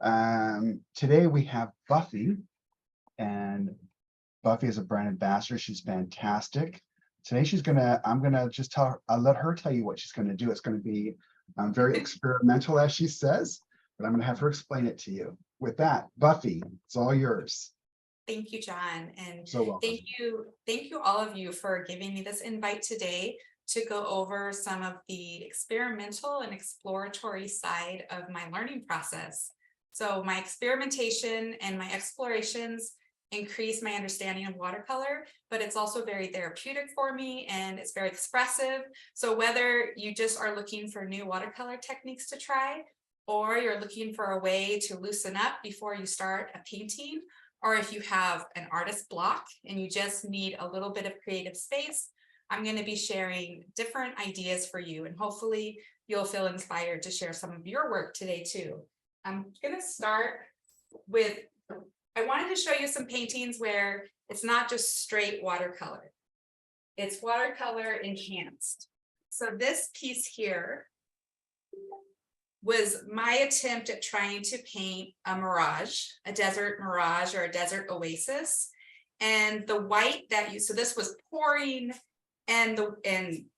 Today we have Buffy, and Buffy is a brand ambassador. She's fantastic. Today I'm gonna just tell her, I'll let her tell you what she's gonna do. It's gonna be very experimental, as she says, but I'm gonna have her explain it to you. With that, Buffy, it's all yours. Thank you, John. And So welcome. thank you all of you for giving me this invite today to go over some of the experimental and exploratory side of my learning process. So my experimentation and my explorations increase my understanding of watercolor, but it's also very therapeutic for me and it's very expressive. So whether you just are looking for new watercolor techniques to try, or you're looking for a way to loosen up before you start a painting, or if you have an artist block and you just need a little bit of creative space, I'm going to be sharing different ideas for you, and hopefully you'll feel inspired to share some of your work today too. I'm going to start with, I wanted to show you some paintings where it's not just straight watercolor. It's watercolor enhanced. So this piece here was my attempt at trying to paint a mirage, a desert mirage or a desert oasis. And the white that you, so this was pouring and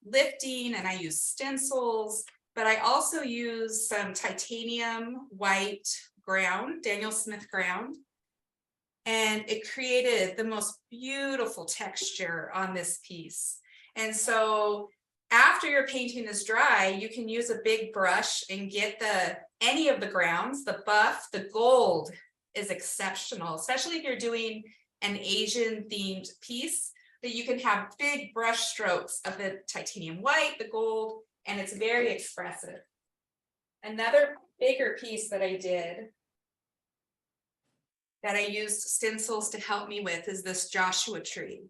lifting, and I used stencils, but I also used some titanium white ground, Daniel Smith ground. And it created the most beautiful texture on this piece. And so after your painting is dry, you can use a big brush and get any of the grounds. The buff, the gold is exceptional, especially if you're doing an Asian themed piece, that you can have big brush strokes of the titanium white, the gold, and it's very expressive. Another bigger piece that I did that I used stencils to help me with is this Joshua tree.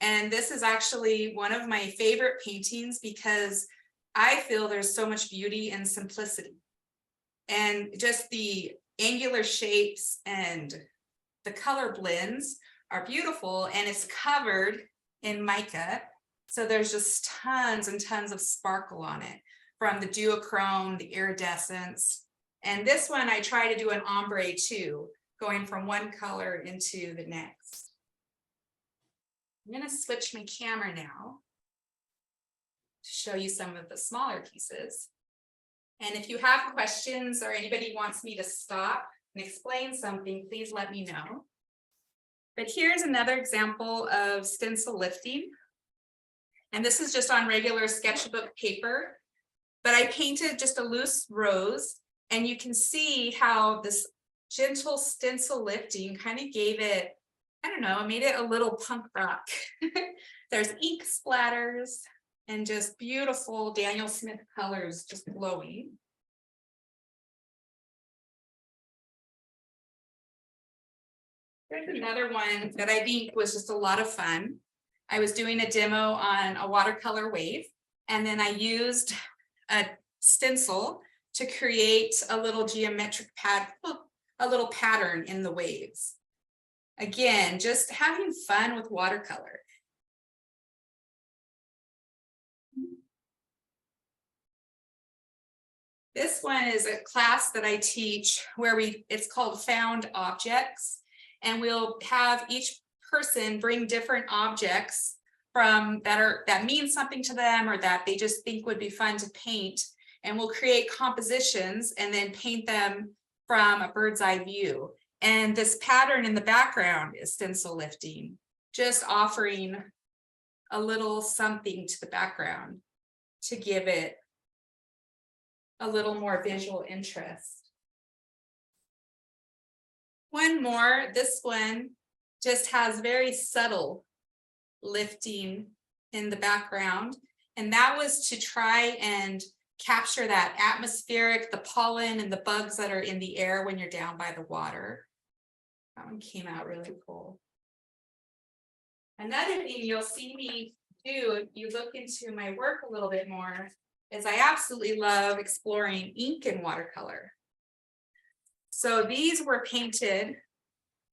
And this is actually one of my favorite paintings because I feel there's so much beauty and simplicity. And just the angular shapes and the color blends are beautiful, and it's covered in mica. So there's just tons and tons of sparkle on it, from the duochrome, the iridescence. And this one, I try to do an ombre too, going from one color into the next. I'm going to switch my camera now to show you some of the smaller pieces. And if you have questions or anybody wants me to stop and explain something, please let me know. But here's another example of stencil lifting. And this is just on regular sketchbook paper, but I painted just a loose rose, and you can see how this gentle stencil lifting kind of gave it, I don't know, made it a little punk rock. There's ink splatters and just beautiful Daniel Smith colors just glowing. There's another one that I think was just a lot of fun. I was doing a demo on a watercolor wave, and then I used a stencil to create a little geometric a little pattern in the waves. Again, just having fun with watercolor. This one is a class that I teach where it's called Found Objects, and we'll have each person bring different objects that mean something to them or that they just think would be fun to paint, and we'll create compositions and then paint them from a bird's eye view. And this pattern in the background is stencil lifting, just offering a little something to the background to give it a little more visual interest. One more, this one just has very subtle lifting in the background. And that was to try and capture that atmospheric, the pollen and the bugs that are in the air when you're down by the water. That one came out really cool. Another thing you'll see me do if you look into my work a little bit more is I absolutely love exploring ink and watercolor. So these were painted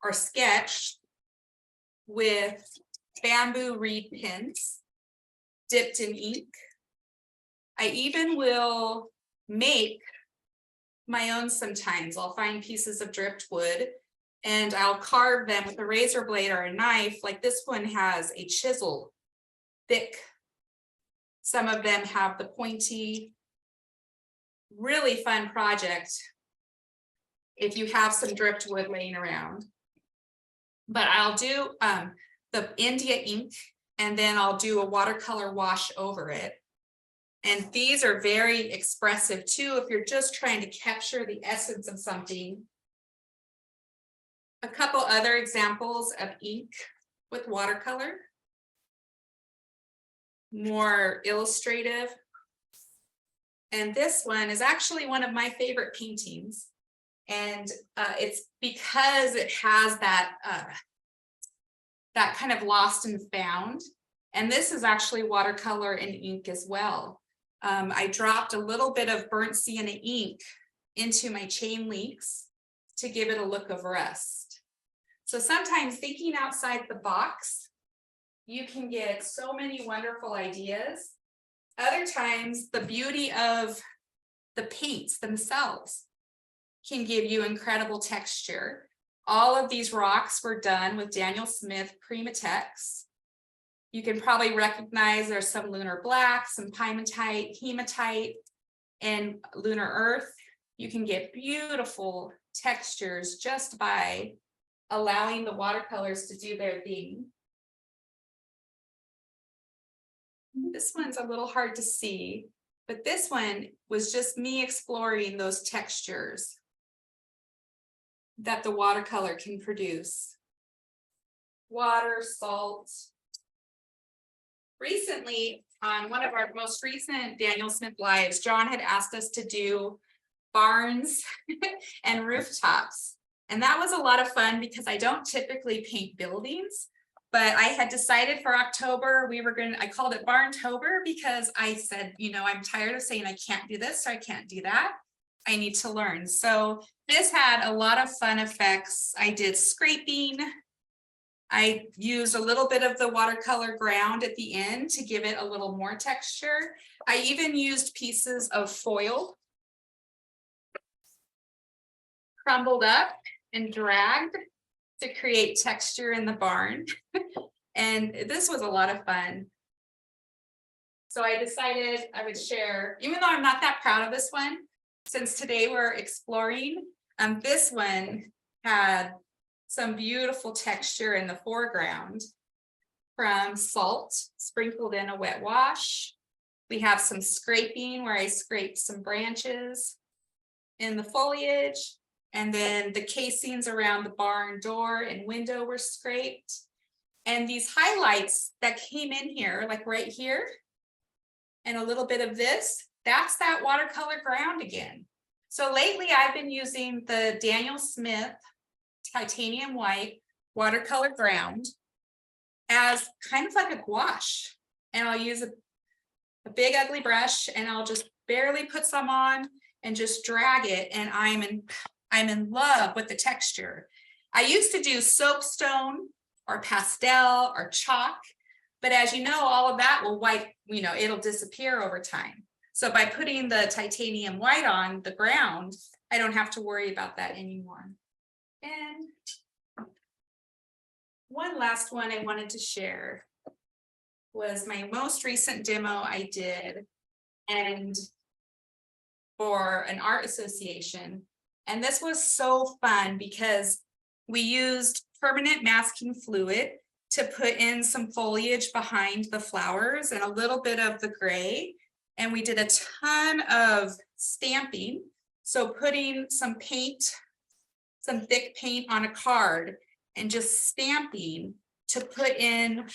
or sketched with bamboo reed pens dipped in ink. I even will make my own sometimes. I'll find pieces of driftwood and I'll carve them with a razor blade or a knife. Like this one has a chisel, thick. Some of them have the pointy. Really fun project if you have some driftwood laying around. But I'll do the India ink, and then I'll do a watercolor wash over it. And these are very expressive too, if you're just trying to capture the essence of something. A couple other examples of ink with watercolor. More illustrative. And this one is actually one of my favorite paintings. And it's because it has that that kind of lost and found. And this is actually watercolor and ink as well. I dropped a little bit of burnt sienna ink into my chain links to give it a look of rust. So sometimes thinking outside the box, you can get so many wonderful ideas. Other times, the beauty of the paints themselves can give you incredible texture. All of these rocks were done with Daniel Smith Primatex. You can probably recognize there's some lunar black, some hematite, and lunar earth. You can get beautiful textures just by allowing the watercolors to do their thing. This one's a little hard to see, but this one was just me exploring those textures that the watercolor can produce. Water, salt. Recently, on one of our most recent Daniel Smith lives, John had asked us to do barns and rooftops. And that was a lot of fun because I don't typically paint buildings, but I had decided for October, I called it Barntober because I said, you know, I'm tired of saying I can't do this, or I can't do that. I need to learn. So this had a lot of fun effects. I did scraping. I used a little bit of the watercolor ground at the end to give it a little more texture. I even used pieces of foil, crumbled up and dragged to create texture in the barn. And this was a lot of fun. So I decided I would share, even though I'm not that proud of this one, since today we're exploring, this one had some beautiful texture in the foreground from salt sprinkled in a wet wash. We have some scraping where I scraped some branches in the foliage, and then the casings around the barn door and window were scraped. And these highlights that came in here, like right here, and a little bit of this, that's that watercolor ground again. So lately I've been using the Daniel Smith titanium white watercolor ground as kind of like a gouache. And I'll use a big ugly brush and I'll just barely put some on and just drag it. And I'm in love with the texture. I used to do soapstone or pastel or chalk, but as you know, all of that will wipe, you know, it'll disappear over time. So by putting the titanium white on the ground, I don't have to worry about that anymore. And one last one I wanted to share was my most recent demo I did and for an art association. And this was so fun because we used permanent masking fluid to put in some foliage behind the flowers and a little bit of the gray. And we did a ton of stamping. So putting some paint, some thick paint on a card and just stamping to put in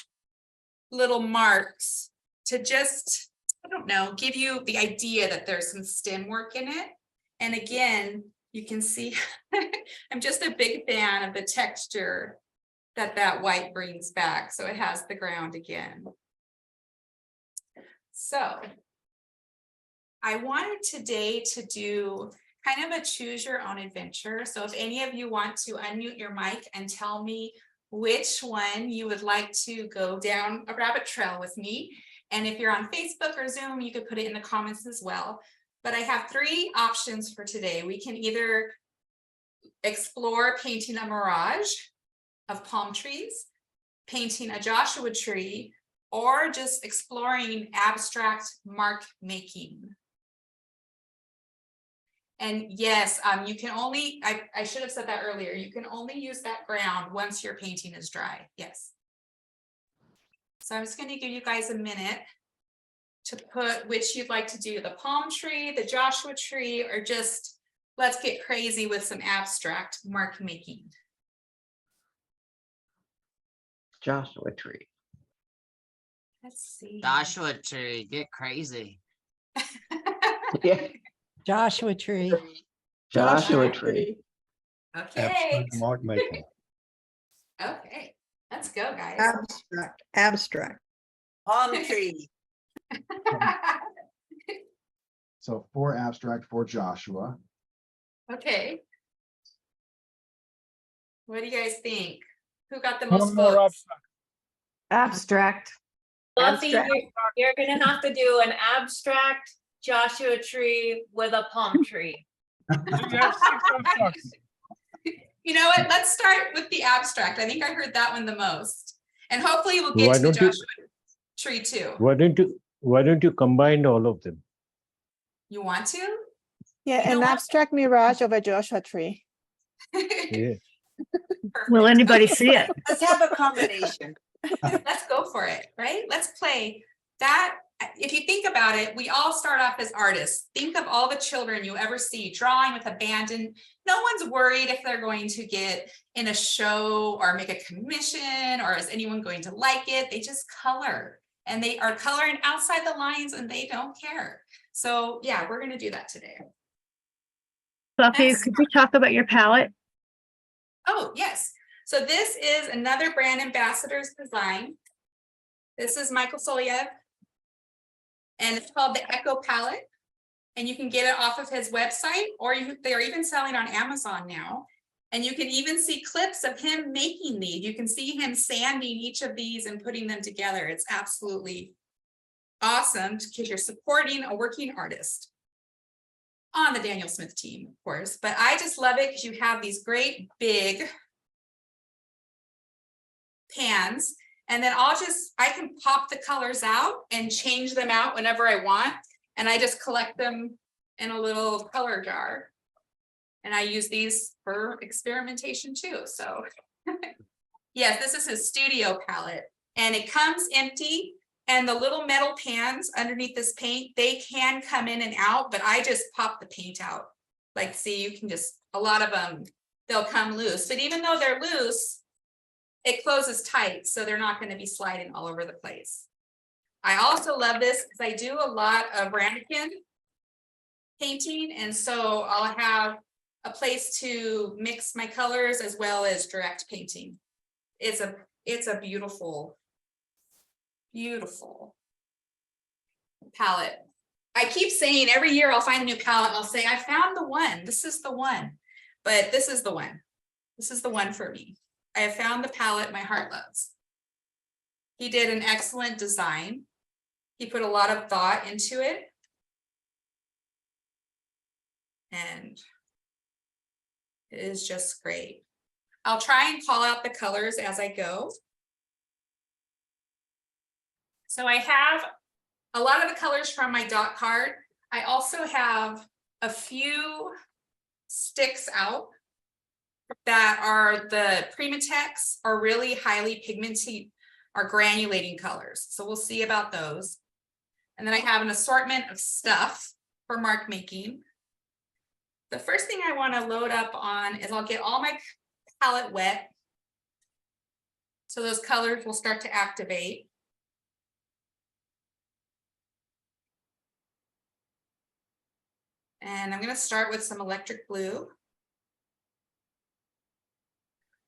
little marks to just, I don't know, give you the idea that there's some stem work in it. And again, you can see I'm just a big fan of the texture that white brings back. So it has the ground again. So I wanted today to do kind of a choose your own adventure. So if any of you want to unmute your mic and tell me which one you would like to go down a rabbit trail with me. And if you're on Facebook or Zoom, you could put it in the comments as well. but I have 3 options for today. We can either explore painting a mirage of palm trees, painting a Joshua tree, or just exploring abstract mark making. And yes, you can only, I should have said that earlier, you can only use that ground once your painting is dry, yes. So I'm just going to give you guys a minute to put which you'd like to do, the palm tree, the Joshua tree, or just let's get crazy with some abstract mark making. Joshua tree. Let's see. Joshua tree, get crazy. Yeah, Joshua tree. Joshua tree. Okay, Abstract mark making. okay, let's go, guys. Abstract. Palm tree. So 4 abstract for Joshua. Okay. What do you guys think? Who got the One most more votes? Abstract. Buffy, Abstract. you're gonna have to do an abstract Joshua tree with a palm tree. You have 6 abstracts. You know what? Let's start with the abstract. I think I heard that one the most. And hopefully we'll get Why to the don't you- Joshua tree too. Why don't you combine all of them? You want to? Yeah, You know an what? abstract mirage of a Joshua tree. Yeah. Will anybody see it? Let's have a combination. Let's go for it, right? Let's play that. If you think about it, we all start off as artists. Think of all the children you ever see drawing with abandon. No one's worried if they're going to get in a show or make a commission or is anyone going to like it. They just color and they are coloring outside the lines and they don't care. So yeah, we're going to do that today. Buffy, Yes. could you talk about your palette? Oh, yes. So this is another brand ambassador's design. This is Michael Soliev. And it's called the Echo Palette. And you can get it off of his website, or they are even selling on Amazon now. And you can even see clips of him making these. You can see him sanding each of these and putting them together. It's absolutely awesome because you're supporting a working artist on the Daniel Smith team, of course. But I just love it because you have these great big pans. And then I can pop the colors out and change them out whenever I want. And I just collect them in a little color jar. And I use these for experimentation too. So yes, this is his studio palette and it comes empty. And the little metal pans underneath this paint, they can come in and out, but I just pop the paint out. Like, see, you can just, a lot of them, they'll come loose. But even though they're loose, it closes tight, so they're not going to be sliding all over the place. I also love this because I do a lot of ramekin painting, and so I'll have a place to mix my colors as well as direct painting. It's a beautiful, beautiful palette. I keep saying every year I'll find a new palette and I'll say, I found the one. This is the one, but this is the one. This is the one for me. I have found the palette my heart loves. He did an excellent design. He put a lot of thought into it. And it is just great. I'll try and call out the colors as I go. So I have a lot of the colors from my dot card. I also have a few sticks out that are the Primatex are really highly pigmented, are granulating colors. So we'll see about those. And then I have an assortment of stuff for mark making. The first thing I want to load up on is I'll get all my palette wet. So those colors will start to activate. And I'm going to start with some electric blue.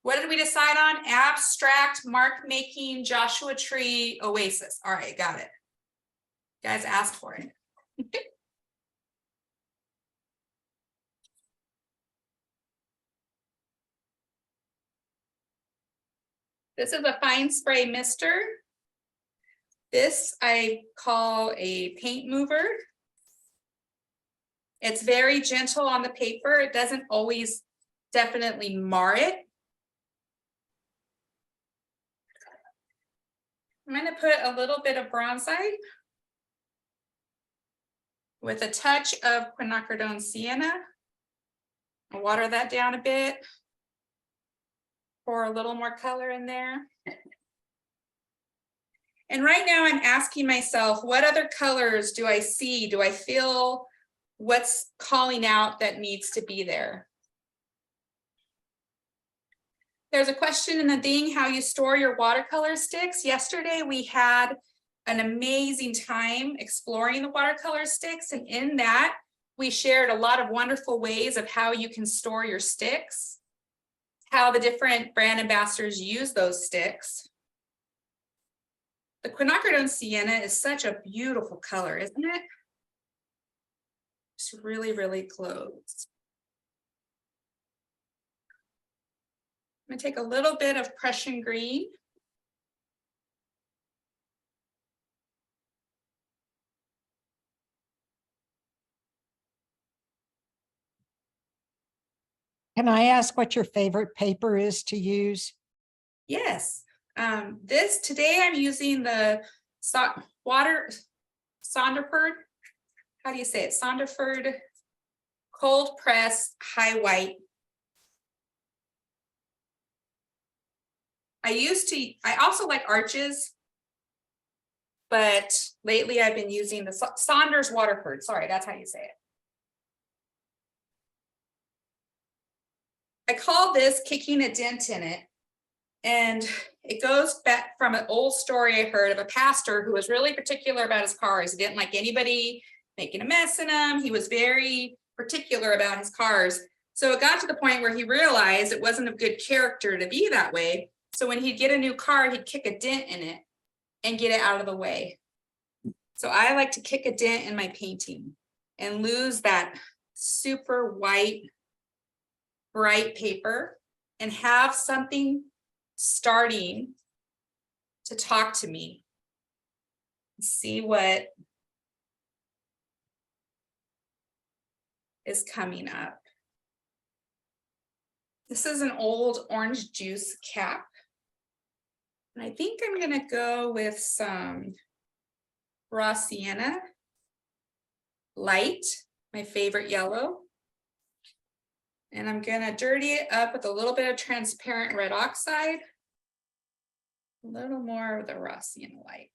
What did we decide on? Abstract, mark making, Joshua Tree, Oasis. All right, got it. You guys asked for it. This is a fine spray mister. This I call a paint mover. It's very gentle on the paper. It doesn't always definitely mar it. I'm going to put a little bit of bronzite with a touch of quinacridone sienna. I'll water that down a bit. Pour a little more color in there. And right now I'm asking myself, what other colors do I see? Do I feel what's calling out that needs to be there? There's a question in the thing, how you store your watercolor sticks. Yesterday, we had an amazing time exploring the watercolor sticks. And in that, we shared a lot of wonderful ways of how you can store your sticks, how the different brand ambassadors use those sticks. The quinacridone sienna is such a beautiful color, isn't it? It's really, really close. I'm gonna take a little bit of Prussian green. Can I ask what your favorite paper is to use? Yes, today I'm using the Sonderford. How do you say it? Sonderford cold press high white. I also like Arches, but lately I've been using the Saunders Waterford. Sorry, that's how you say it. I call this kicking a dent in it. And it goes back from an old story I heard of a pastor who was really particular about his cars. He didn't like anybody making a mess in them. He was very particular about his cars. So it got to the point where he realized it wasn't of good character to be that way. So when he'd get a new car, he'd kick a dent in it and get it out of the way. So I like to kick a dent in my painting and lose that super white, bright paper and have something starting to talk to me. See what is coming up. This is an old orange juice cap. And I think I'm gonna go with some raw sienna, light, my favorite yellow. And I'm gonna dirty it up with a little bit of transparent red oxide, a little more of the raw sienna light.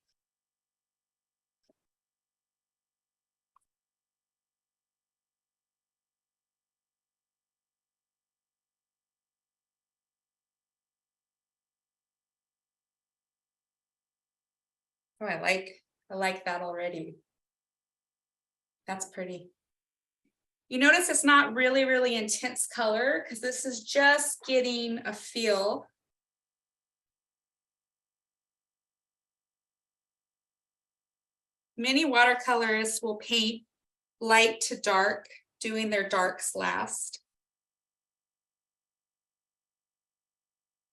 Oh, I like that already. That's pretty. You notice it's not really, really intense color because this is just getting a feel. Many watercolorists will paint light to dark, doing their darks last.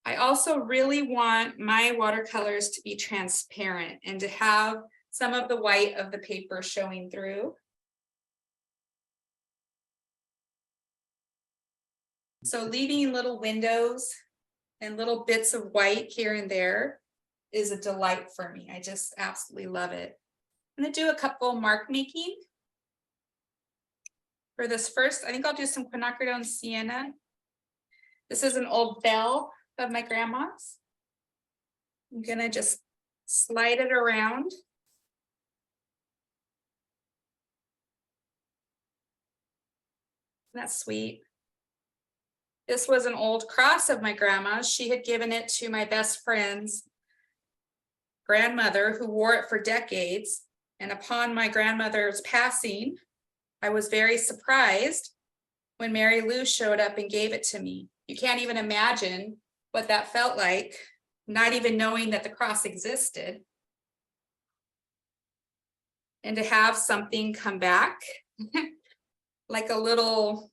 I also really want my watercolors to be transparent and to have some of the white of the paper showing through. So leaving little windows and little bits of white here and there is a delight for me. I just absolutely love it. I'm gonna do a couple mark making. For this first, I think I'll do some quinacridone sienna. This is an old bell of my grandma's. I'm gonna just slide it around. That's sweet. This was an old cross of my grandma's. She had given it to my best friend's grandmother, who wore it for decades. And upon my grandmother's passing, I was very surprised when Mary Lou showed up and gave it to me. You can't even imagine what that felt like, not even knowing that the cross existed. And to have something come back, like a little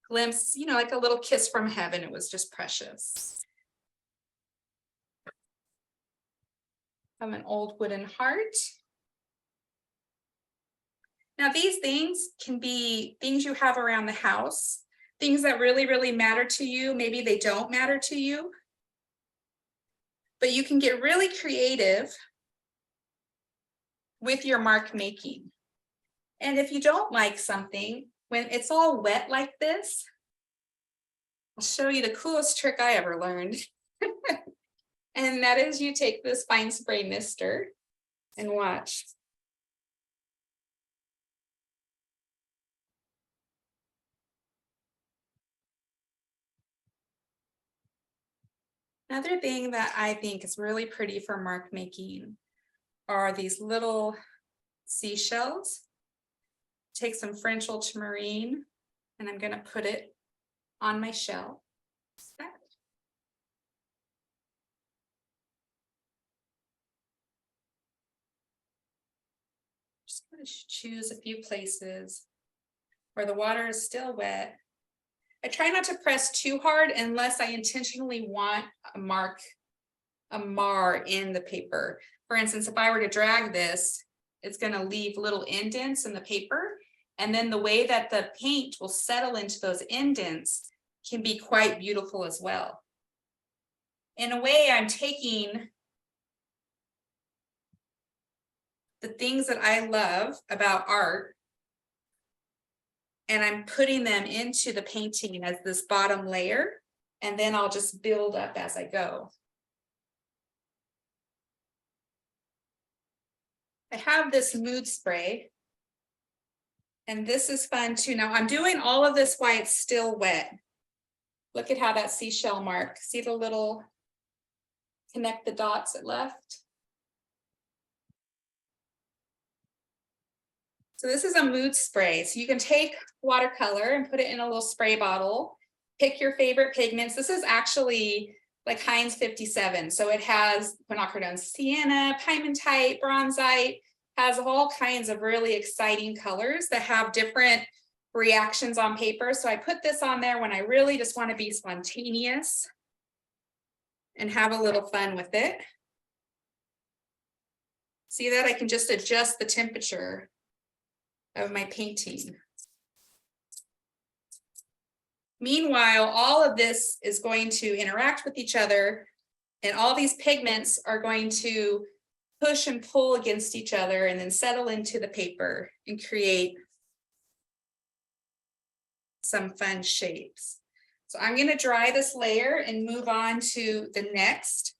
glimpse, you know, like a little kiss from heaven. It was just precious. From an old wooden heart. Now, these things can be things you have around the house, things that really, really matter to you. Maybe they don't matter to you. But you can get really creative with your mark making. And if you don't like something, when it's all wet like this, I'll show you the coolest trick I ever learned. And that is you take this fine spray mister and watch. Another thing that I think is really pretty for mark making are these little seashells. Take some French ultramarine and I'm going to put it on my shell. Just going to choose a few places where the water is still wet. I try not to press too hard unless I intentionally want a mar in the paper. For instance, if I were to drag this, it's going to leave little indents in the paper. And then the way that the paint will settle into those indents can be quite beautiful as well. In a way, I'm taking the things that I love about art and I'm putting them into the painting as this bottom layer, and then I'll just build up as I go. I have this mood spray, and this is fun too. Now I'm doing all of this while it's still wet. Look at how that seashell mark, see the little connect the dots it left? So this is a mood spray. So you can take watercolor and put it in a little spray bottle, pick your favorite pigments. This is actually like Heinz 57. So it has quinacridone sienna, pyrrhotite, bronzite, has all kinds of really exciting colors that have different reactions on paper. So I put this on there when I really just want to be spontaneous and have a little fun with it. See that? I can just adjust the temperature of my painting. Meanwhile, all of this is going to interact with each other, and all these pigments are going to push and pull against each other and then settle into the paper and create some fun shapes. So I'm going to dry this layer and move on to the next.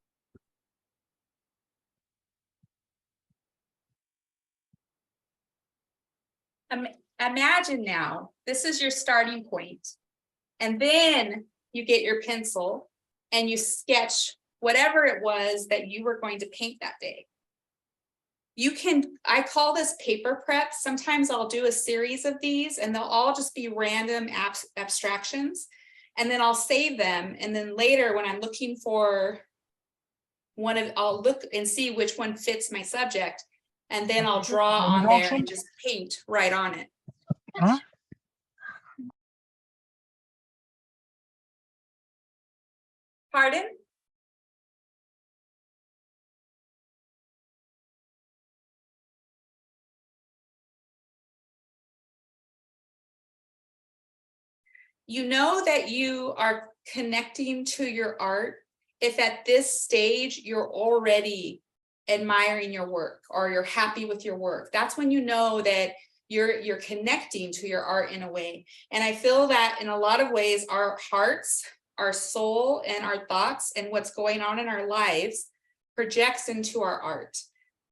Imagine now, this is your starting point, and then you get your pencil and you sketch whatever it was that you were going to paint that day. You can, I call this paper prep. Sometimes I'll do a series of these and they'll all just be random abstractions, and then I'll save them, and then later when I'm looking for one of, I'll look and see which one fits my subject, and then I'll draw on there and just paint right on it. Huh? Pardon? You know that you are connecting to your art if at this stage you're already admiring your work or you're happy with your work. That's when you know that you're connecting to your art in a way. And I feel that in a lot of ways, our hearts, our soul, and our thoughts and what's going on in our lives projects into our art.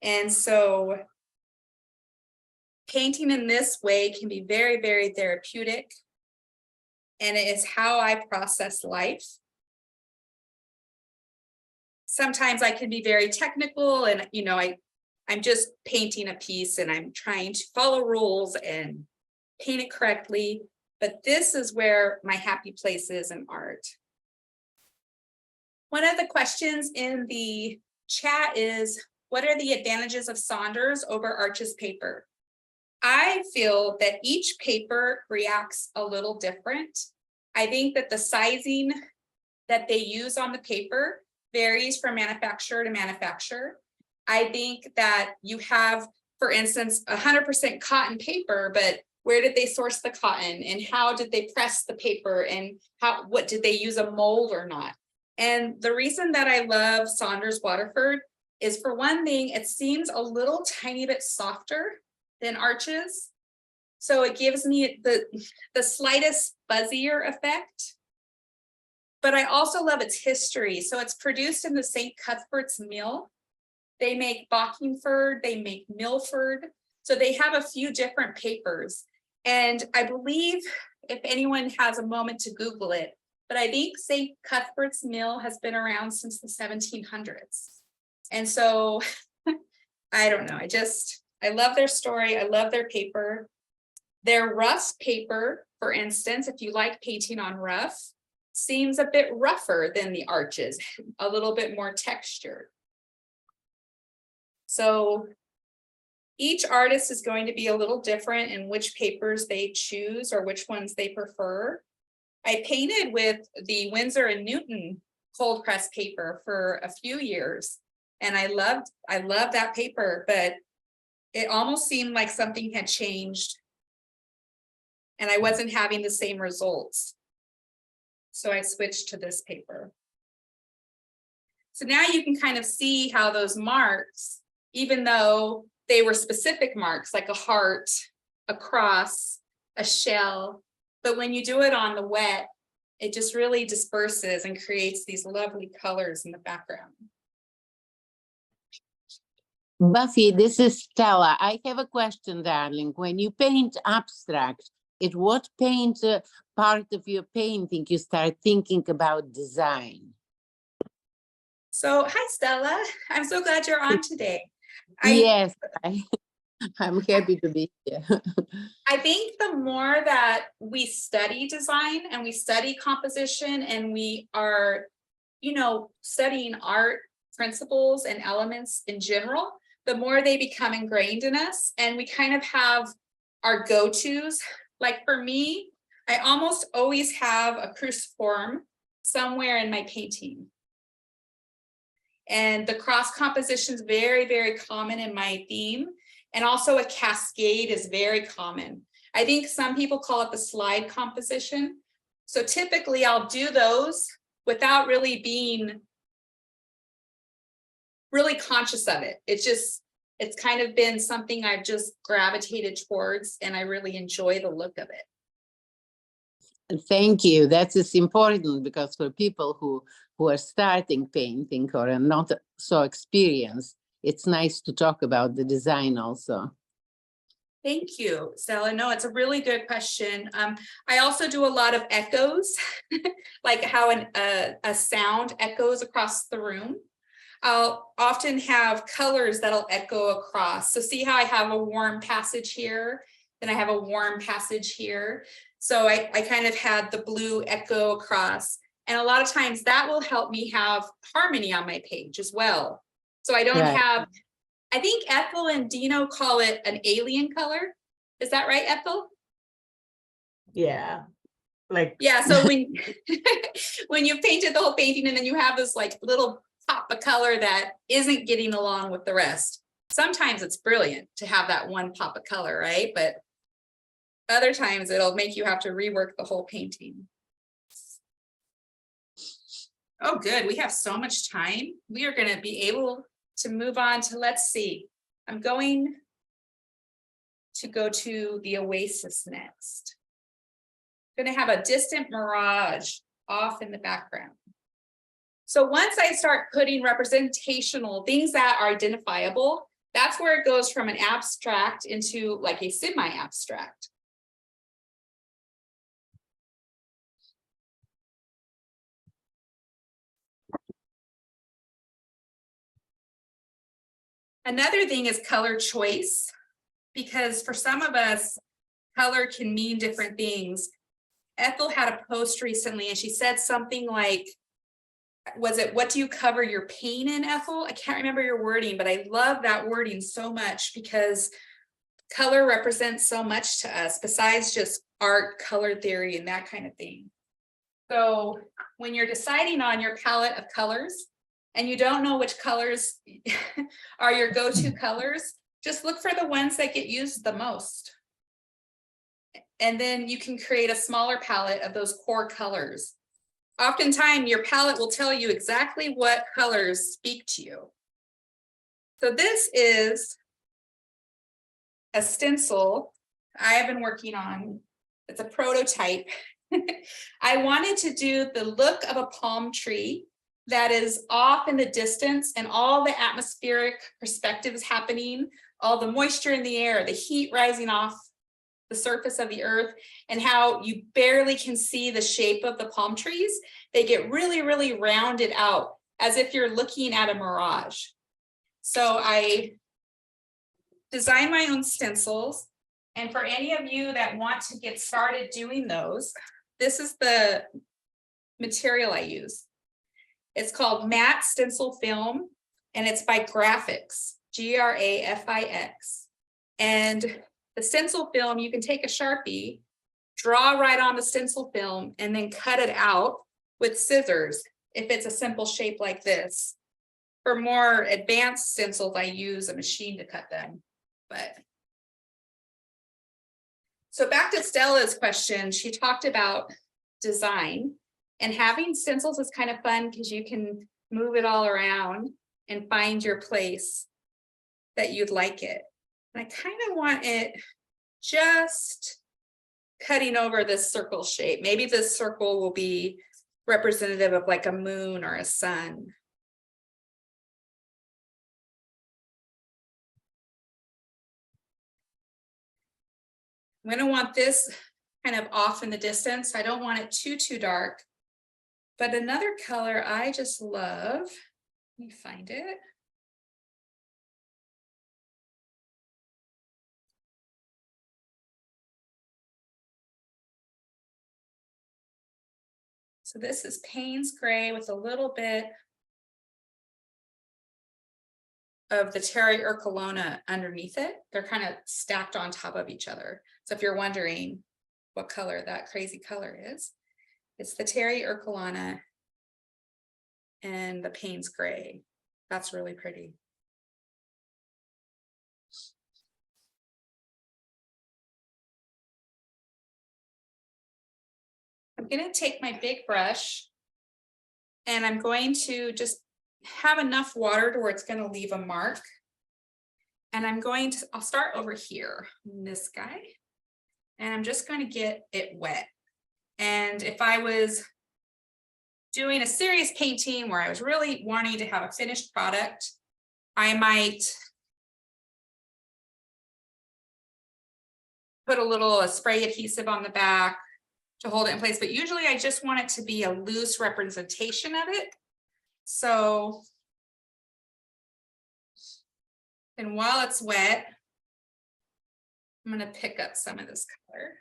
And so painting in this way can be very, very therapeutic. And it is how I process life. Sometimes I can be very technical and, you know, I'm just painting a piece and I'm trying to follow rules and paint it correctly. But this is where my happy place is in art. One of the questions in the chat is, what are the advantages of Saunders over Arches paper? I feel that each paper reacts a little different. I think that the sizing that they use on the paper varies from manufacturer to manufacturer. I think that you have, for instance, 100% cotton paper, but where did they source the cotton and how did they press the paper and what did they use a mold or not? And the reason that I love Saunders Waterford is, for one thing, it seems a little tiny bit softer than Arches. So it gives me the slightest fuzzier effect. But I also love its history. So it's produced in the St. Cuthbert's Mill. They make Bockingford, they make Milford. So they have a few different papers. And I believe, if anyone has a moment to Google it, but I think St. Cuthbert's Mill has been around since the 1700s. And so I don't know, I love their story. I love their paper. Their rough paper, for instance, if you like painting on rough, seems a bit rougher than the Arches, a little bit more textured. So each artist is going to be a little different in which papers they choose or which ones they prefer. I painted with the Winsor & Newton cold press paper for a few years, and I loved that paper, but it almost seemed like something had changed and I wasn't having the same results. So I switched to this paper. So now you can kind of see how those marks, even though they were specific marks like a heart, a cross, a shell, but when you do it on the wet, it just really disperses and creates these lovely colors in the background. Buffy, this is Stella. I have a question, darling. When you paint abstract, at what part of your painting you start thinking about design? So, hi, Stella. I'm so glad you're on today. Yes, I'm happy to be here. I think the more that we study design and we study composition and we are, studying art principles and elements in general, the more they become ingrained in us and we kind of have our go-tos. Like for me, I almost always have a cruciform somewhere in my painting. And the cross composition is very, very common in my theme. And also a cascade is very common. I think some people call it the slide composition. So typically I'll do those without really being really conscious of it. It's kind of been something I've just gravitated towards and I really enjoy the look of it. Thank you. That is important because for people who are starting painting or are not so experienced, it's nice to talk about the design also. Thank you, Stella. No, it's a really good question. I also do a lot of echoes, like how a sound echoes across the room. I'll often have colors that'll echo across. So see how I have a warm passage here, then I have a warm passage here. So I kind of had the blue echo across. And a lot of times that will help me have harmony on my page as well. So I don't have, I think Ethel and Dino call it an alien color. Is that right, Ethel? Yeah. Yeah, so when when you've painted the whole painting and then you have this like little pop of color that isn't getting along with the rest. Sometimes it's brilliant to have that one pop of color, right? But other times it'll make you have to rework the whole painting. Oh, good. We have so much time. We are going to be able to move on to, let's see. I'm going to go to the Oasis next. I'm going to have a distant mirage off in the background. So once I start putting representational things that are identifiable, that's where it goes from an abstract into like a semi-abstract. Another thing is color choice, because for some of us, color can mean different things. Ethel had a post recently and she said something like, was it, what do you cover your pain in, Ethel? I can't remember your wording, but I love that wording so much because color represents so much to us besides just art, color theory, and that kind of thing. So when you're deciding on your palette of colors and you don't know which colors are your go-to colors, just look for the ones that get used the most. And then you can create a smaller palette of those core colors. Oftentimes, your palette will tell you exactly what colors speak to you. So this is a stencil I have been working on. It's a prototype. I wanted to do the look of a palm tree that is off in the distance and all the atmospheric perspectives happening, all the moisture in the air, the heat rising off the surface of the earth, and how you barely can see the shape of the palm trees. They get really, really rounded out as if you're looking at a mirage. So I designed my own stencils. And for any of you that want to get started doing those, this is the material I use. It's called matte stencil film, and it's by Graphics, Grafix. And the stencil film, you can take a Sharpie, draw right on the stencil film, and then cut it out with scissors if it's a simple shape like this. For more advanced stencils, I use a machine to cut them. But so back to Stella's question, she talked about design, and having stencils is kind of fun because you can move it all around and find your place that you'd like it. And I kind of want it just cutting over this circle shape. Maybe this circle will be representative of like a moon or a sun. I'm going to want this kind of off in the distance. I don't want it too dark. But another color I just love, let me find it. So this is Payne's Gray with a little bit of the Terry Urcolona underneath it. They're kind of stacked on top of each other. So if you're wondering what color that crazy color is, it's the Terry Urcolona and the Payne's Gray. That's really pretty. I'm going to take my big brush and I'm going to just have enough water to where it's going to leave a mark. And I'll start over here, this guy, and I'm just going to get it wet. And if I was doing a serious painting where I was really wanting to have a finished product, I might put a little spray adhesive on the back to hold it in place, but usually I just want it to be a loose representation of it. So, and while it's wet, I'm going to pick up some of this color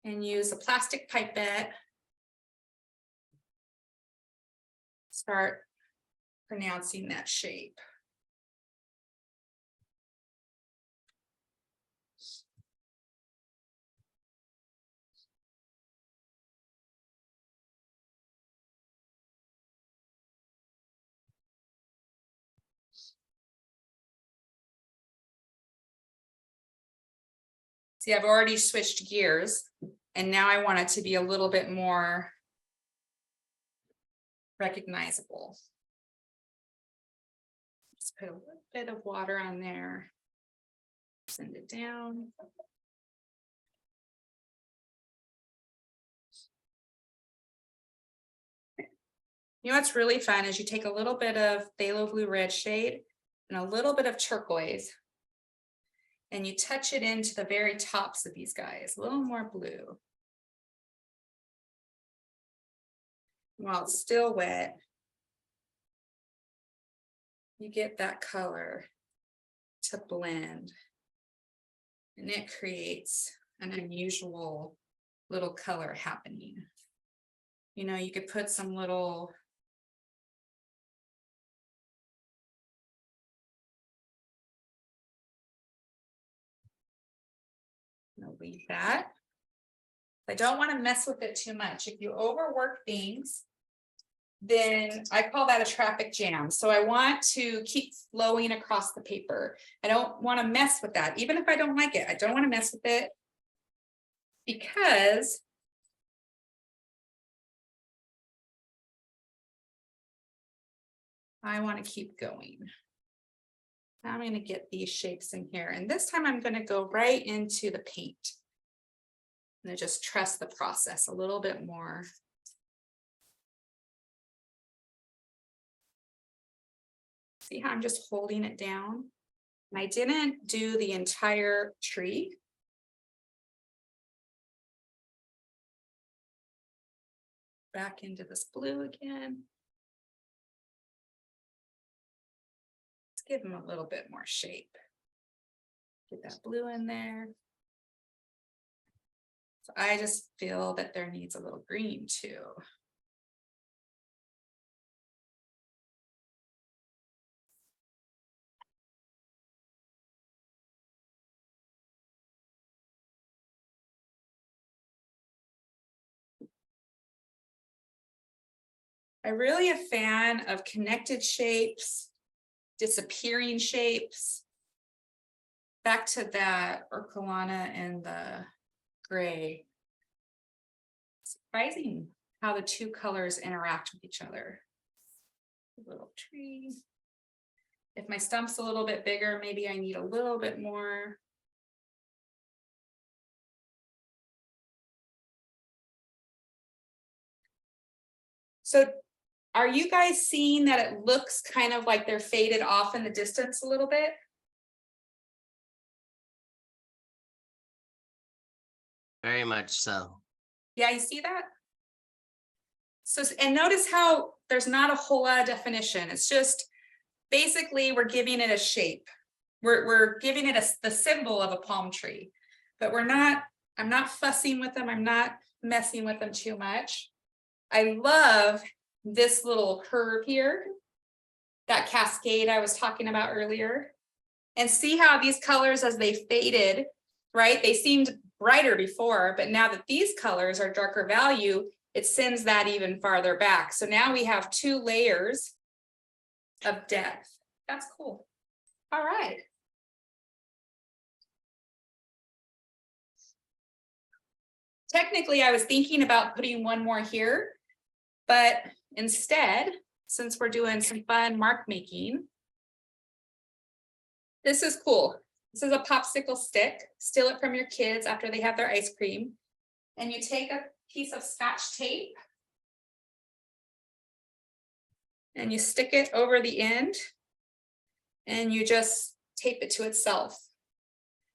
and use a plastic pipette. Start pronouncing that shape. See, I've already switched gears, and now I want it to be a little bit more recognizable. Just put a little bit of water on there, send it down. You know what's really fun is you take a little bit of phthalo blue red shade and a little bit of turquoise, and you touch it into the very tops of these guys, a little more blue. While it's still wet, you get that color to blend, and it creates an unusual little color happening. You know, you could put some little leave that. I don't want to mess with it too much. If you overwork things, then I call that a traffic jam. So I want to keep flowing across the paper. I don't want to mess with that. Even if I don't like it, I don't want to mess with it. Because I want to keep going. I'm going to get these shapes in here. And this time I'm going to go right into the paint. And just trust the process a little bit more. See how I'm just holding it down? And I didn't do the entire tree. Back into this blue again. Let's give them a little bit more shape. Get that blue in there. So I just feel that there needs a little green too. I'm really a fan of connected shapes, disappearing shapes. Back to that orcolana and the gray. Surprising how the two colors interact with each other. A little tree. If my stump's a little bit bigger, maybe I need a little bit more. So are you guys seeing that it looks kind of like they're faded off in the distance a little bit? Very much so. Yeah, you see that? So, and notice how there's not a whole lot of definition. It's just basically we're giving it a shape. We're giving it the symbol of a palm tree, but I'm not fussing with them. I'm not messing with them too much. I love this little curve here, that cascade I was talking about earlier. And see how these colors, as they faded, right? They seemed brighter before, but now that these colors are darker value, it sends that even farther back. So now we have 2 layers of depth. That's cool. All right. Technically, I was thinking about putting one more here, but instead, since we're doing some fun mark making, this is cool. This is a popsicle stick. Steal it from your kids after they have their ice cream. And you take a piece of Scotch tape and you stick it over the end and you just tape it to itself.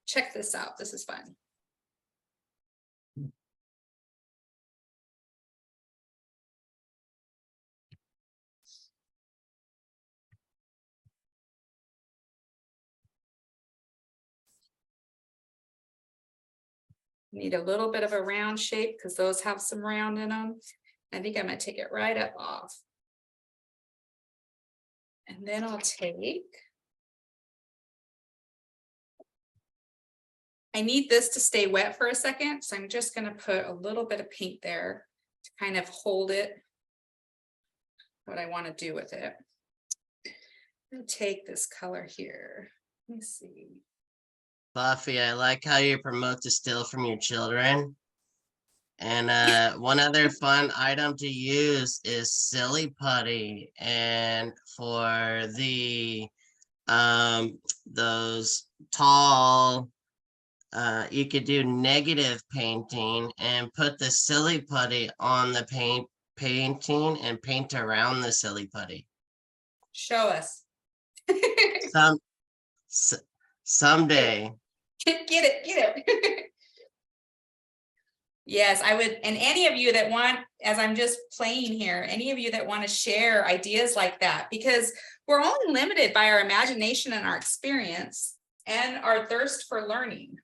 Check this out. This is fun. Need a little bit of a round shape because those have some round in them. I think I'm going to take it right up off. And then I'll take. I need this to stay wet for a second, so I'm just going to put a little bit of paint there to kind of hold it. What I want to do with it. I'm going to take this color here. Let me see. Buffy, I like how you promote to steal from your children. And one other fun item to use is silly putty. And for the those tall, you could do negative painting and put the silly putty on the painting and paint around the silly putty. Show us. Someday. Get it. Yes, I would. And any of you that want, as I'm just playing here, any of you that want to share ideas like that, because we're only limited by our imagination and our experience and our thirst for learning.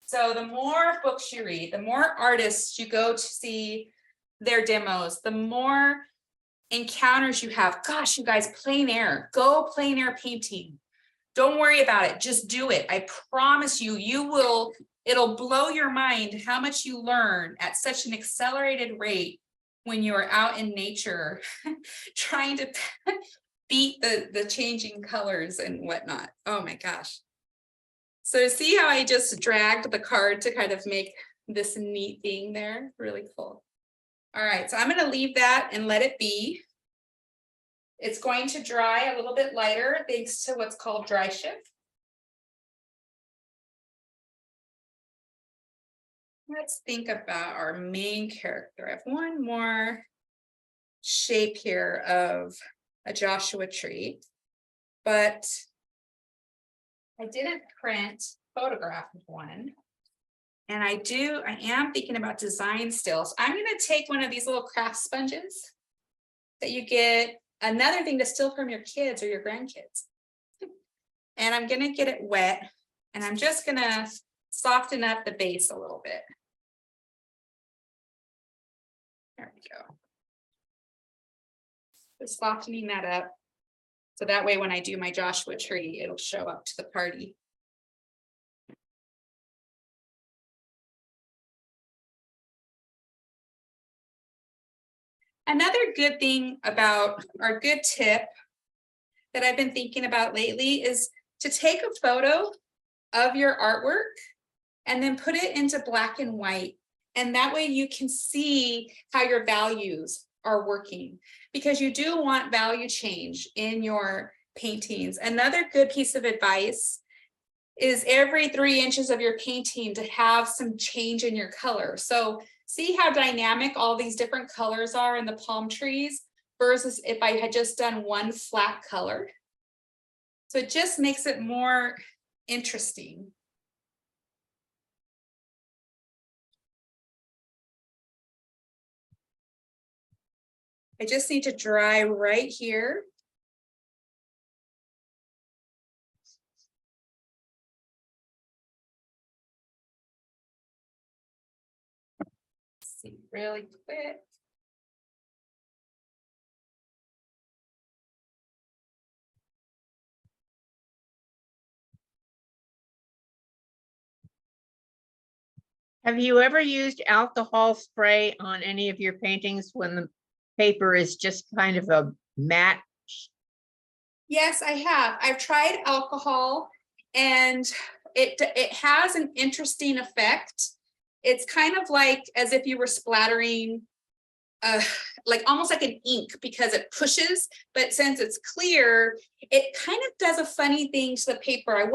So the more books you read, the more artists you go to see their demos, the more encounters you have. Gosh, you guys, plein air, go plein air painting. Don't worry about it. Just do it. I promise you, it'll blow your mind how much you learn at such an accelerated rate when you are out in nature, trying to beat the changing colors and whatnot. Oh my gosh. So see how I just dragged the card to kind of make this neat thing there? Really cool. All right, so I'm gonna leave that and let it be. It's going to dry a little bit lighter thanks to what's called dry shift. Let's think about our main character. I have one more shape here of a Joshua tree, but I didn't print photograph of one. And I am thinking about design still. So I'm gonna take one of these little craft sponges that you get, another thing to steal from your kids or your grandkids. And I'm gonna get it wet and I'm just gonna soften up the base a little bit. There we go. Just softening that up. So that way when I do my Joshua tree, it'll show up to the party. Another good thing about, or good tip that I've been thinking about lately is to take a photo of your artwork and then put it into black and white. And that way you can see how your values are working, because you do want value change in your paintings. Another good piece of advice is every 3 inches of your painting to have some change in your color. So see how dynamic all these different colors are in the palm trees versus if I had just done one flat color. So it just makes it more interesting. I just need to dry right here. See really quick. Have you ever used alcohol spray on any of your paintings when the paper is just kind of a matte? Yes, I have. I've tried alcohol and it has an interesting effect. It's kind of like as if you were splattering like almost like an ink, because it pushes, but since it's clear, it kind of does a funny thing to the paper.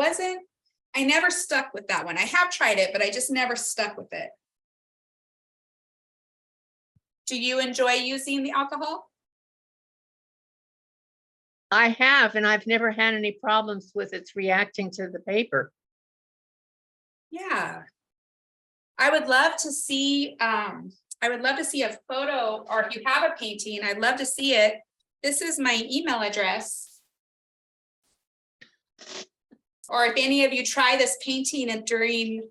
I never stuck with that one. I have tried it, but I just never stuck with it. Do you enjoy using the alcohol? I have, and I've never had any problems with its reacting to the paper. Yeah. I would love to see a photo, or if you have a painting, I'd love to see it. This is my email address. Or if any of you try this painting and during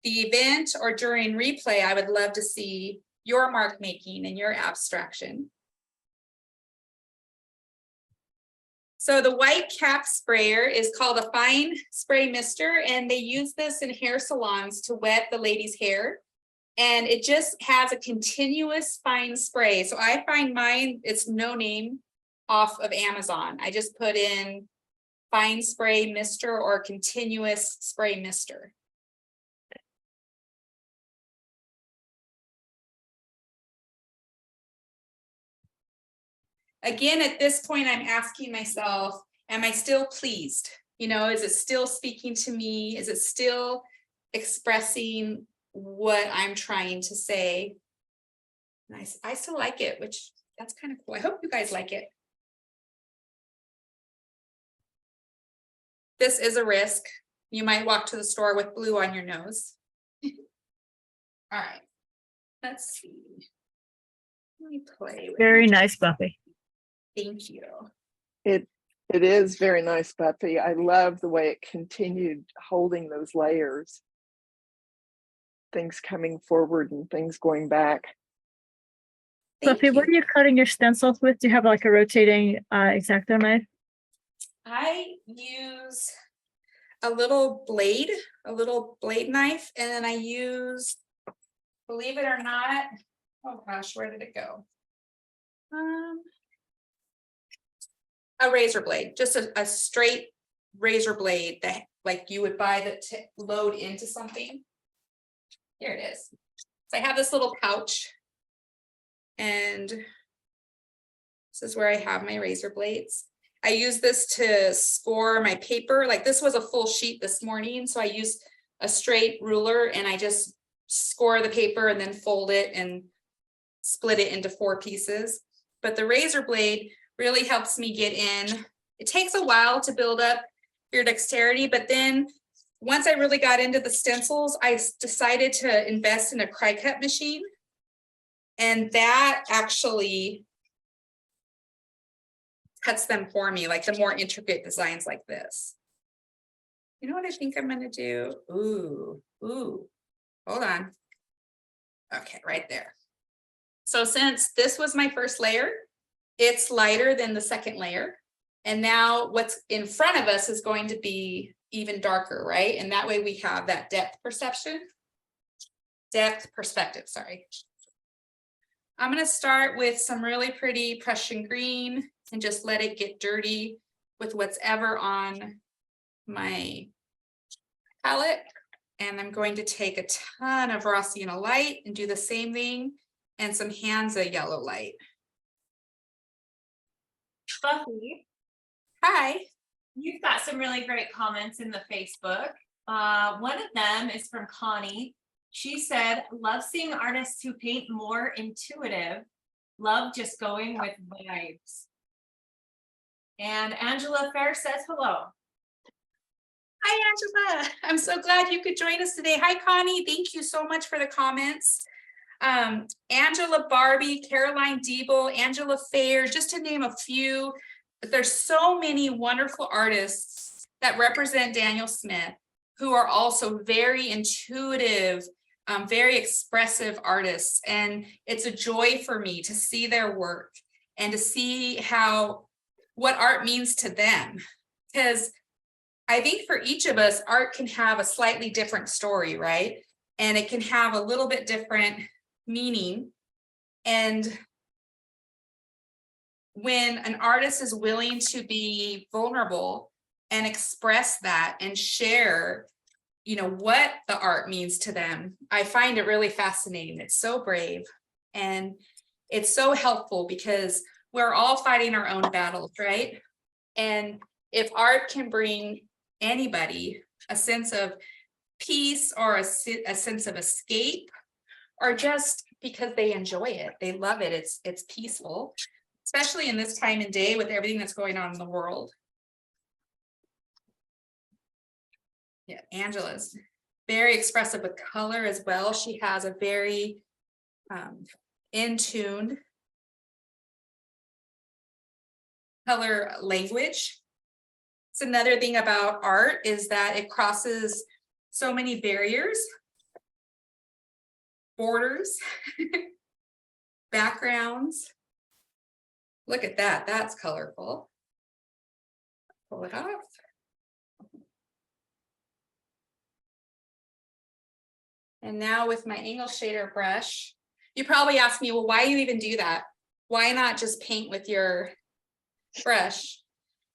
the event or during replay, I would love to see your mark making and your abstraction. So the white cap sprayer is called a fine spray mister, and they use this in hair salons to wet the lady's hair. And it just has a continuous fine spray. So I find mine, it's no name off of Amazon. I just put in fine spray mister or continuous spray mister. Again, at this point, I'm asking myself, am I still pleased? You know, is it still speaking to me? Is it still expressing what I'm trying to say? And I still like it, which that's kind of cool. I hope you guys like it. This is a risk. You might walk to the store with blue on your nose. All right, let's see. Let me play with Very it. nice, Buffy. Thank you. It is very nice, Buffy. I love the way it continued holding those layers. Things coming forward and things going back. Thank Buffy, what you. are you cutting your stencils with? Do you have like a rotating X-Acto knife? I use a little blade knife, and then I use, believe it or not, Oh gosh, where did it go? A razor blade, just a straight razor blade that like you would buy that to load into something. Here it is. So I have this little pouch. And this is where I have my razor blades. I use this to score my paper. Like this was a full sheet this morning. So I used a straight ruler and I just score the paper and then fold it and split it into 4 pieces. But the razor blade really helps me get in. It takes a while to build up your dexterity, but then once I really got into the stencils, I decided to invest in a cry cut machine. And that actually cuts them for me, like the more intricate designs like this. You know what I think I'm gonna do? Ooh, hold on. Okay, right there. So since this was my first layer, it's lighter than the second layer. And now what's in front of us is going to be even darker, right? And that way we have that depth perception. Depth perspective, sorry. I'm gonna start with some really pretty Prussian green and just let it get dirty with what's ever on my palette. And I'm going to take a ton of raw sienna light and do the same thing and some Hansa yellow light. Buffy, Hi. you've got some really great comments in the Facebook. One of them is from Connie. She said, love seeing artists who paint more intuitive, love just going with vibes. And Angela Fair says hello. Hi, Angela. I'm so glad you could join us today. Hi, Connie. Thank you so much for the comments. Angela Barbie, Caroline Diebel, Angela Fair, just to name a few. But there's so many wonderful artists that represent Daniel Smith who are also very intuitive, very expressive artists. And it's a joy for me to see their work and to see what art means to them. Because I think for each of us, art can have a slightly different story, right? And it can have a little bit different meaning. And when an artist is willing to be vulnerable and express that and share, what the art means to them, I find it really fascinating. It's so brave and it's so helpful because we're all fighting our own battles, right? And if art can bring anybody a sense of peace or a sense of escape, or just because they enjoy it, they love it, it's peaceful, especially in this time and day with everything that's going on in the world. Yeah, Angela's very expressive with color as well. She has a very in tune color language. It's another thing about art is that it crosses so many barriers, borders, backgrounds. Look at that, that's colorful. Pull it off. And now with my angle shader brush, you probably ask me, well, why do you even do that? Why not just paint with your brush?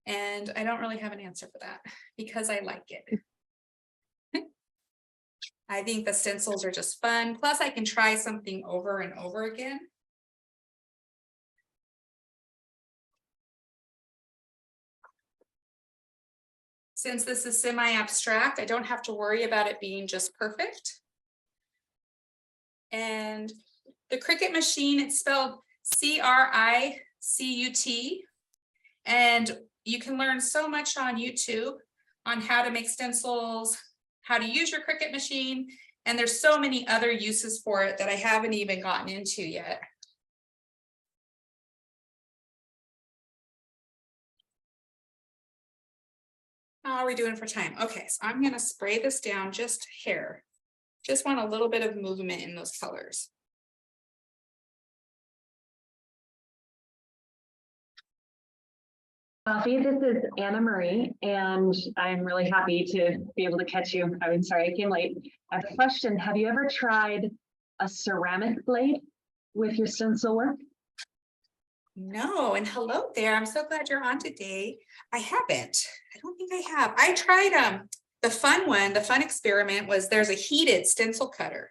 And I don't really have an answer for that because I like it. I think the stencils are just fun. Plus I can try something over and over again. Since this is semi-abstract, I don't have to worry about it being just perfect. And the Cricut machine, it's spelled C-R-I-C-U-T. And you can learn so much on YouTube on how to make stencils, how to use your Cricut machine. And there's so many other uses for it that I haven't even gotten into yet. How are we doing for time? Okay, so I'm gonna spray this down just hair. Just want a little bit of movement in those colors. Buffy, this is Anna Marie, and I'm really happy to be able to catch you. I'm sorry I came late. I have a question. Have you ever tried a ceramic blade? with your stencil work? No, and hello there. I'm so glad you're on today. I haven't. I don't think I have. I tried the fun experiment was there's a heated stencil cutter.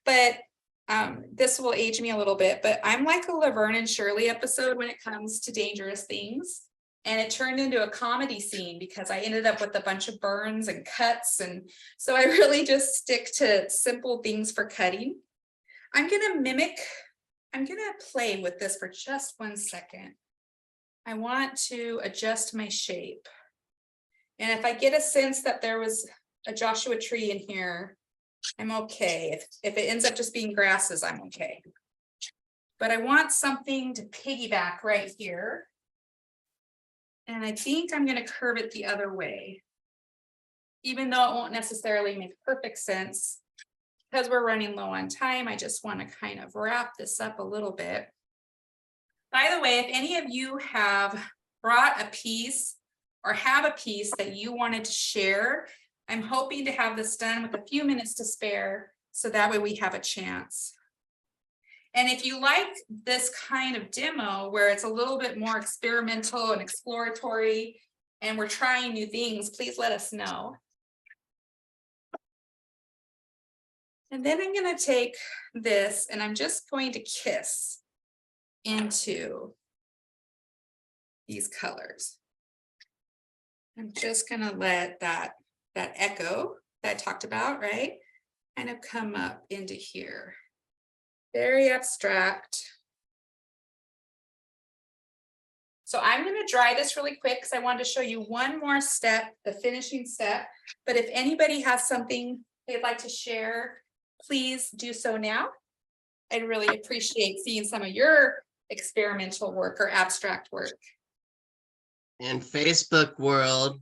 But this will age me a little bit, but I'm like a Laverne and Shirley episode when it comes to dangerous things. And it turned into a comedy scene because I ended up with a bunch of burns and cuts. And so I really just stick to simple things for cutting. I'm gonna play with this for just 1 second. I want to adjust my shape. And if I get a sense that there was a Joshua tree in here, I'm okay. If it ends up just being grasses, I'm okay. But I want something to piggyback right here. And I think I'm going to curve it the other way, even though it won't necessarily make perfect sense. Because we're running low on time, I just want to kind of wrap this up a little bit. By the way, if any of you have brought a piece or have a piece that you wanted to share, I'm hoping to have this done with a few minutes to spare, so that way we have a chance. And if you like this kind of demo where it's a little bit more experimental and exploratory, and we're trying new things, please let us know. And then I'm going to take this and I'm just going to kiss into these colors. I'm just going to let that echo that I talked about, right, kind of come up into here. Very abstract. So I'm going to dry this really quick because I wanted to show you one more step, the finishing step. But if anybody has something they'd like to share, please do so now. I'd really appreciate seeing some of your experimental work or abstract work. In Facebook world,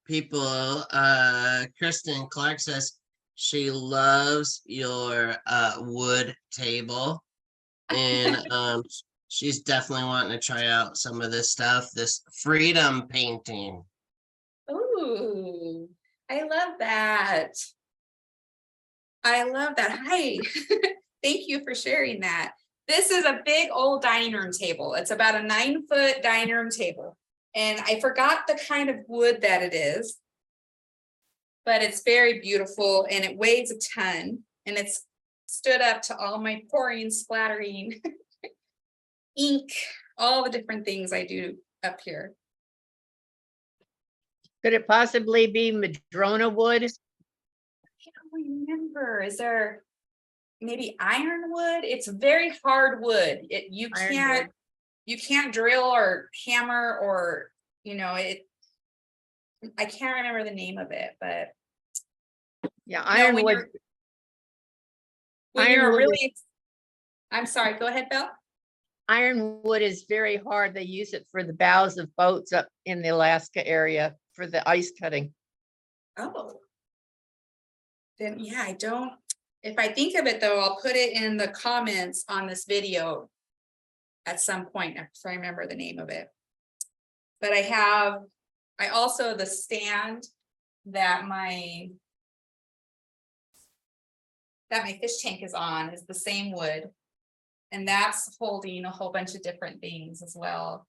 people, Kristen Clark says she loves your wood table, and she's definitely wanting to try out some of this stuff, this freedom painting. Ooh, I love that. I love that. Hi, thank you for sharing that. This is a big old dining room table. It's about a 9-foot dining room table. And I forgot the kind of wood that it is, but it's very beautiful and it weighs a ton, and it's stood up to all my pouring, splattering ink, all the different things I do up here. Could it possibly be madrona wood? I don't remember. Is there maybe ironwood? It's very hard wood. You can't drill or hammer or, I can't remember the name of it, but Yeah, ironwood. When you're ironwood really, I'm sorry, go ahead, Bill. Ironwood is very hard. They use it for the bows of boats up in the Alaska area for the ice cutting. Oh. Then, yeah, if I think of it though, I'll put it in the comments on this video at some point if I remember the name of it. But I also, the stand that my fish tank is on is the same wood. And that's holding a whole bunch of different things as well.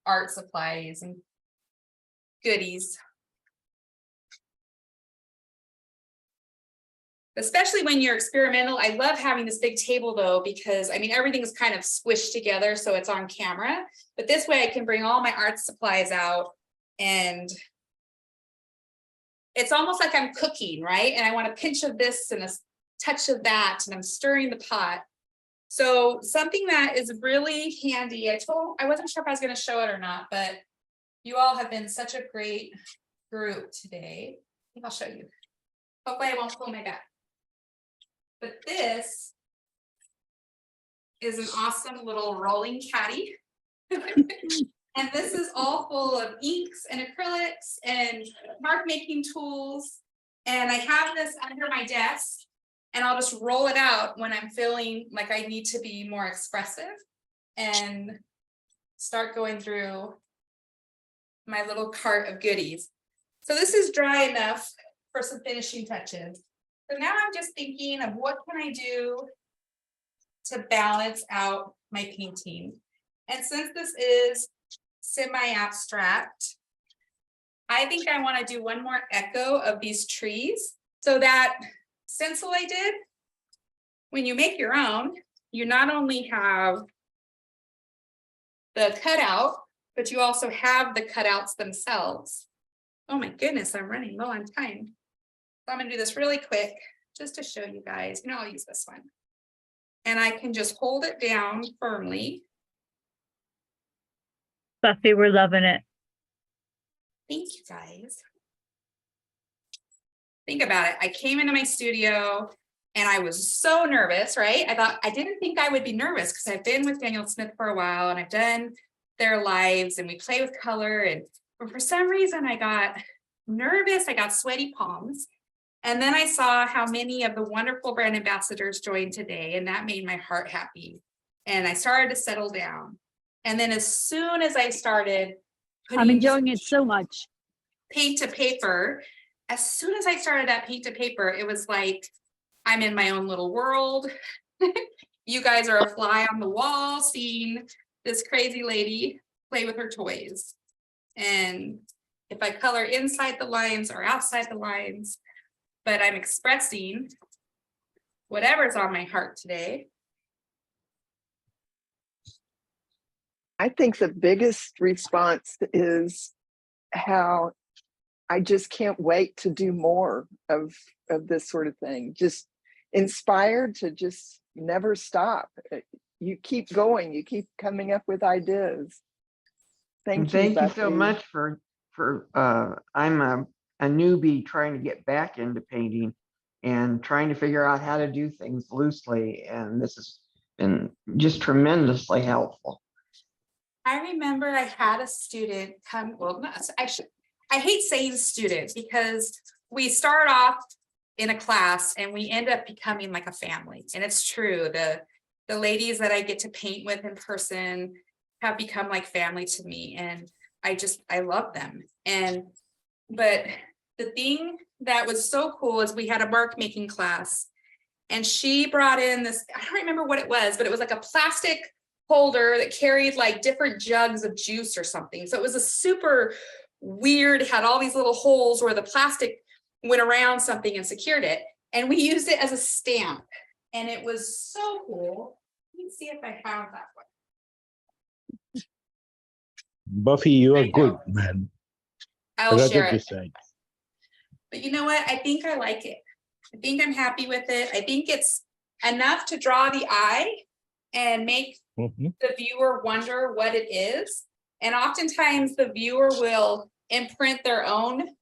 Art supplies and goodies. Especially when you're experimental. I love having this big table though, because everything is kind of squished together so it's on camera. But this way I can bring all my art supplies out, and it's almost like I'm cooking, right? And I want a pinch of this and a touch of that, and I'm stirring the pot. So something that is really handy, I wasn't sure if I was going to show it or not, but you all have been such a great group today. I think I'll show you. Hopefully I won't pull my back. But this is an awesome little rolling caddy. And this is all full of inks and acrylics and mark making tools. And I have this under my desk, and I'll just roll it out when I'm feeling like I need to be more expressive and start going through my little cart of goodies. So this is dry enough for some finishing touches. So now I'm just thinking of what can I do to balance out my painting. And since this is semi-abstract, I think I want to do one more echo of these trees. So that stencil I did, when you make your own, you not only have the cutout, but you also have the cutouts themselves. Oh my goodness, I'm running low on time. So I'm gonna do this really quick, just to show you guys. You know, I'll use this one. And I can just hold it down firmly. Buffy, we're loving it. Thank you, guys. Think about it. I came into my studio and I was so nervous, right? I didn't think I would be nervous because I've been with Daniel Smith for a while and I've done their lives and we play with color. But for some reason I got nervous. I got sweaty palms. And then I saw how many of the wonderful brand ambassadors joined today, and that made my heart happy. And I started to settle down. And then as soon as I started I'm enjoying it so much. paint to paper, as soon as I started that paint to paper, it was like, I'm in my own little world. You guys are a fly on the wall seeing this crazy lady play with her toys. And if I color inside the lines or outside the lines, but I'm expressing whatever's on my heart today. I think the biggest response is how I just can't wait to do more of this sort of thing. Just inspired to just never stop. You keep going, you keep coming up with ideas. And Thank you, so Buffy. much for I'm a newbie trying to get back into painting and trying to figure out how to do things loosely. And this has been just tremendously helpful. I remember I had a student come, well, I hate saying student because we start off in a class and we end up becoming like a family. And it's true, the ladies that I get to paint with in person have become like family to me. And I love them. But the thing that was so cool is we had a mark making class and she brought in this, I don't remember what it was, but it was like a plastic holder that carried like different jugs of juice or something. So it was a super weird, had all these little holes where the plastic went around something and secured it. And we used it as a stamp. And it was so cool. Let me see if I found that one. Buffy, you are I good, know. man. I'll Rather share it. decide. But you know what? I think I like it. I think I'm happy with it. I think it's enough to draw the eye and make Mhm. the viewer wonder what it is. And oftentimes the viewer will imprint their own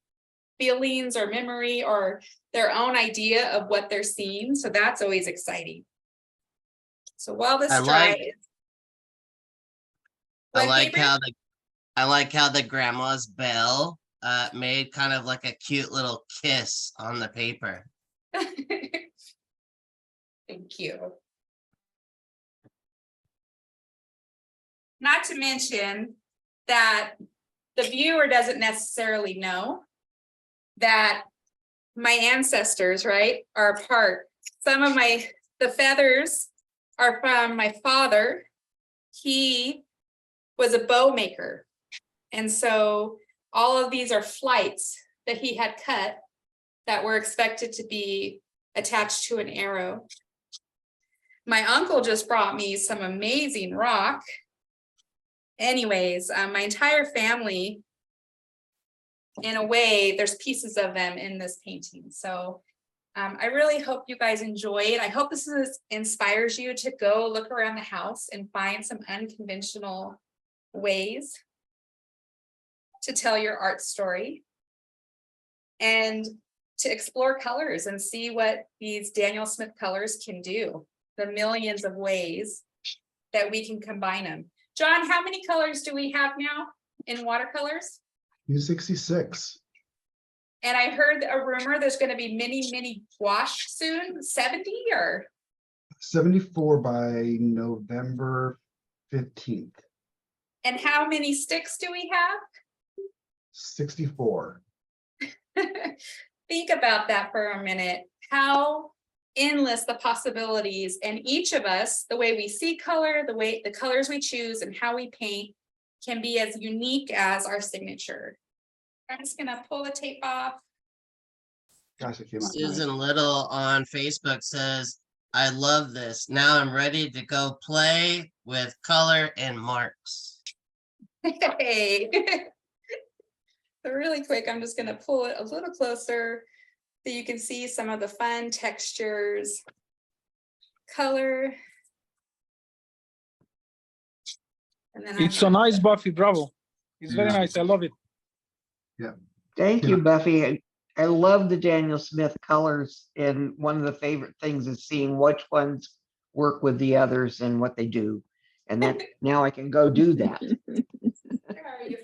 feelings or memory or their own idea of what they're seeing. So that's always exciting. So while this I dries. I like how the grandma's bell made kind of like a cute little kiss on the paper. Thank you. Not to mention that the viewer doesn't necessarily know that my ancestors, right, are apart. Some of the feathers are from my father. He was a bow maker. And so all of these are flights that he had cut that were expected to be attached to an arrow. My uncle just brought me some amazing rock. Anyways, my entire family, in a way, there's pieces of them in this painting. So I really hope you guys enjoy it. I hope this inspires you to go look around the house and find some unconventional ways to tell your art story and to explore colors and see what these Daniel Smith colors can do, the millions of ways that we can combine them. John, how many colors do we have now in watercolors? U66. And I heard a rumor there's going to be mini wash soon, 70 or? 74 by November 15th. And how many sticks do we have? 64. Think about that for a minute. How endless the possibilities, and each of us, the way we see color, the colors we choose and how we paint can be as unique as our signature. I'm just gonna pull the tape off. Gosh, it came out nice. Susan Little on Facebook says, I love this. Now I'm ready to go play with color and marks. Hey. So really quick, I'm just gonna pull it a little closer so you can see some of the fun textures, color. And then It's so nice, Buffy. Bravo. It's very Yeah. nice. I love it. Thank you, Yeah. Buffy. I love the Daniel Smith colors, and one of the favorite things is seeing which ones work with the others and what they do. And that now I can go do that. Where are you?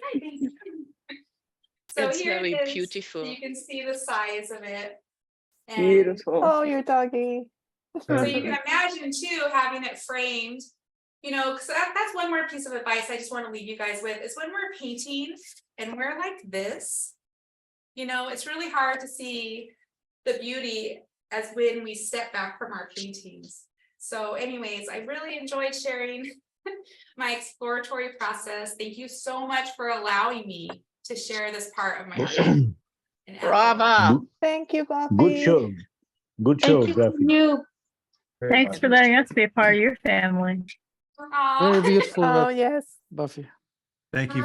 So It's here very it is. beautiful. So you can see the size of it. And Beautiful. Oh, your doggy. so you can imagine too, having it framed, you know, because that's one more piece of advice I just want to leave you guys with is when we're painting and we're like this, you know, it's really hard to see the beauty as when we step back from our paintings. So anyways, I really enjoyed sharing my exploratory process. Thank you so much for allowing me to share this part of my art. And Bravo. Thank you, Buffy. Good show. Good show, Buffy. You. Very Thanks fun. for letting us be a part of your family. Aw. Oh, yes. Buffy. Thank you